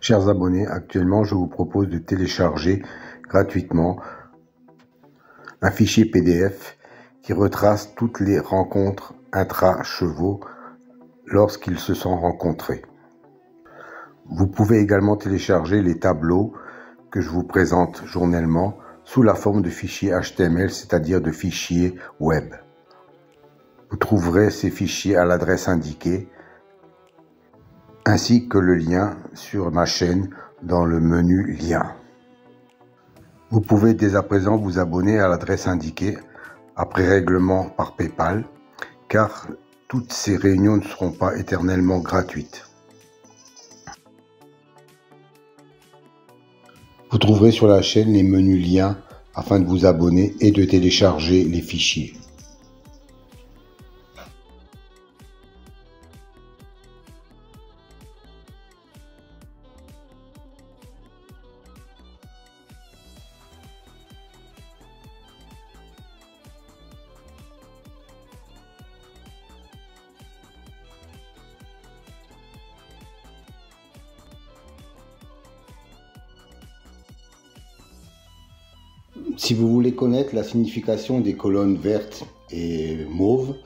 Chers abonnés, actuellement je vous propose de télécharger gratuitement un fichier PDF qui retrace toutes les rencontres intra-chevaux lorsqu'ils se sont rencontrés. Vous pouvez également télécharger les tableaux que je vous présente journellement sous la forme de fichiers HTML, c'est-à-dire de fichiers web. Vous trouverez ces fichiers à l'adresse indiquée, ainsi que le lien sur ma chaîne dans le menu Liens. Vous pouvez dès à présent vous abonner à l'adresse indiquée après règlement par PayPal, car toutes ces réunions ne seront pas éternellement gratuites. Vous trouverez sur la chaîne les menus Liens afin de vous abonner et de télécharger les fichiers. Si vous voulez connaître la signification des colonnes vertes et mauves,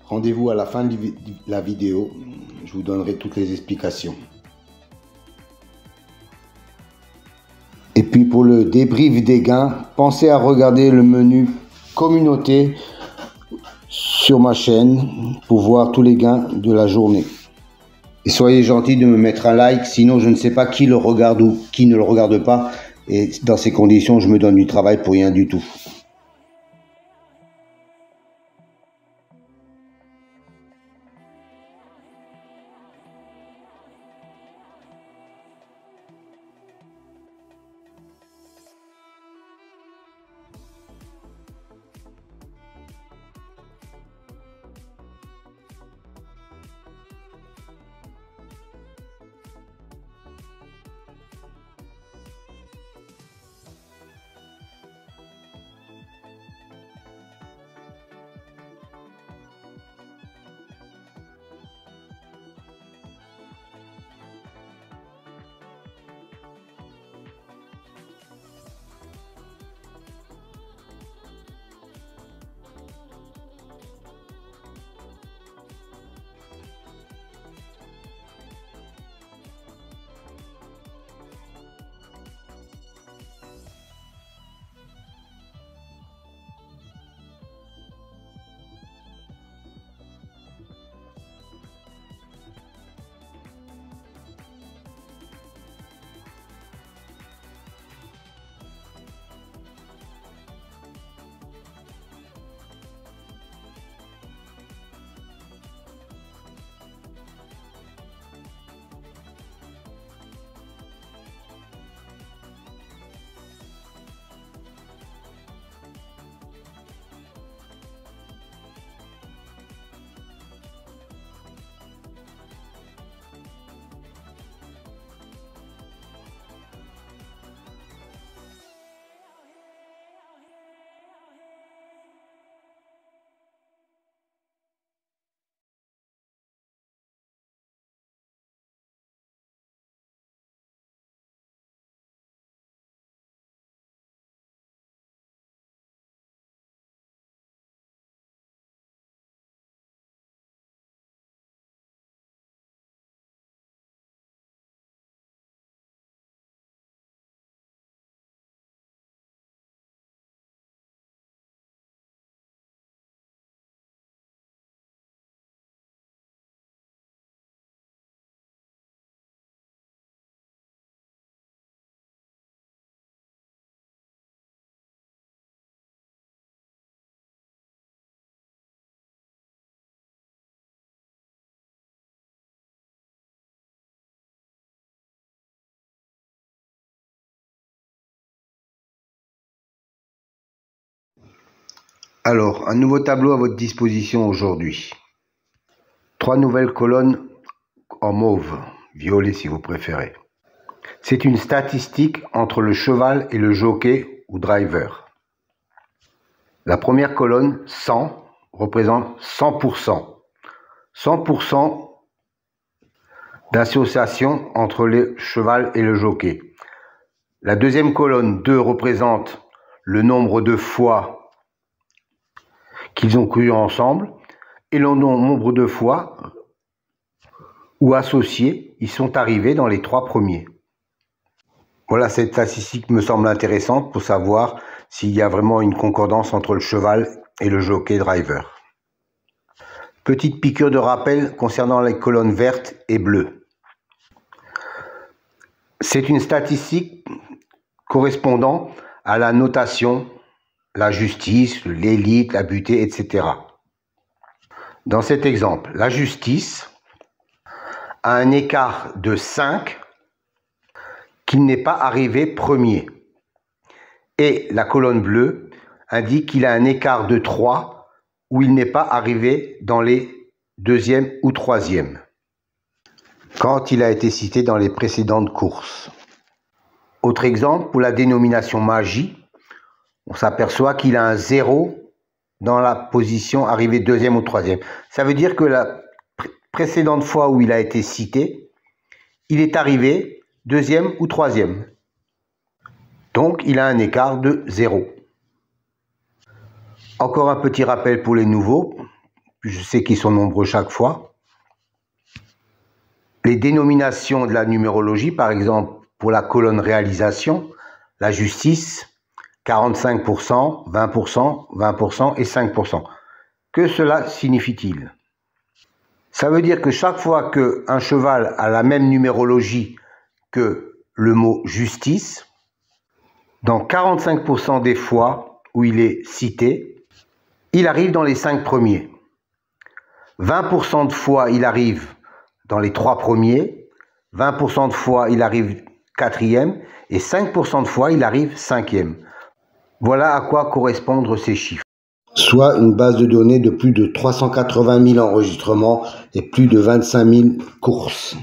rendez-vous à la fin de la vidéo, je vous donnerai toutes les explications. Et puis pour le débrief des gains, pensez à regarder le menu communauté sur ma chaîne pour voir tous les gains de la journée. Et soyez gentils de me mettre un like, sinon je ne sais pas qui le regarde ou qui ne le regarde pas. Et dans ces conditions, je me donne du travail pour rien du tout. Alors, un nouveau tableau à votre disposition aujourd'hui. 3 nouvelles colonnes en mauve, violet si vous préférez. C'est une statistique entre le cheval et le jockey ou driver. La première colonne, 100, représente 100%. 100% d'association entre le cheval et le jockey. La deuxième colonne 2 représente le nombre de fois qu'ils ont couru ensemble et le nombre de fois où associés ils sont arrivés dans les 3 premiers. Voilà, cette statistique me semble intéressante pour savoir s'il y a vraiment une concordance entre le cheval et le jockey driver. Petite piqûre de rappel concernant les colonnes vertes et bleues. C'est une statistique correspondant à la notation, la justice, l'élite, la butée, etc. Dans cet exemple, la justice a un écart de 5 qu'il n'est pas arrivé premier. Et la colonne bleue indique qu'il a un écart de 3 où il n'est pas arrivé dans les deuxième ou troisième, quand il a été cité dans les précédentes courses. Autre exemple, pour la dénomination magie, on s'aperçoit qu'il a un 0 dans la position arrivée deuxième ou troisième. Ça veut dire que la précédente fois où il a été cité, il est arrivé deuxième ou troisième. Donc, il a un écart de 0. Encore un petit rappel pour les nouveaux. Je sais qu'ils sont nombreux chaque fois. Les dénominations de la numérologie, par exemple, pour la colonne réalisation, la justice, 45%, 20%, 20% et 5%. Que cela signifie-t-il? Ça veut dire que chaque fois qu'un cheval a la même numérologie que le mot justice, dans 45% des fois où il est cité, il arrive dans les 5 premiers. 20% de fois, il arrive dans les 3 premiers. 20% de fois, il arrive 4e. Et 5% de fois, il arrive 5e. Voilà à quoi correspondent ces chiffres. Soit une base de données de plus de 380 000 enregistrements et plus de 25 000 courses.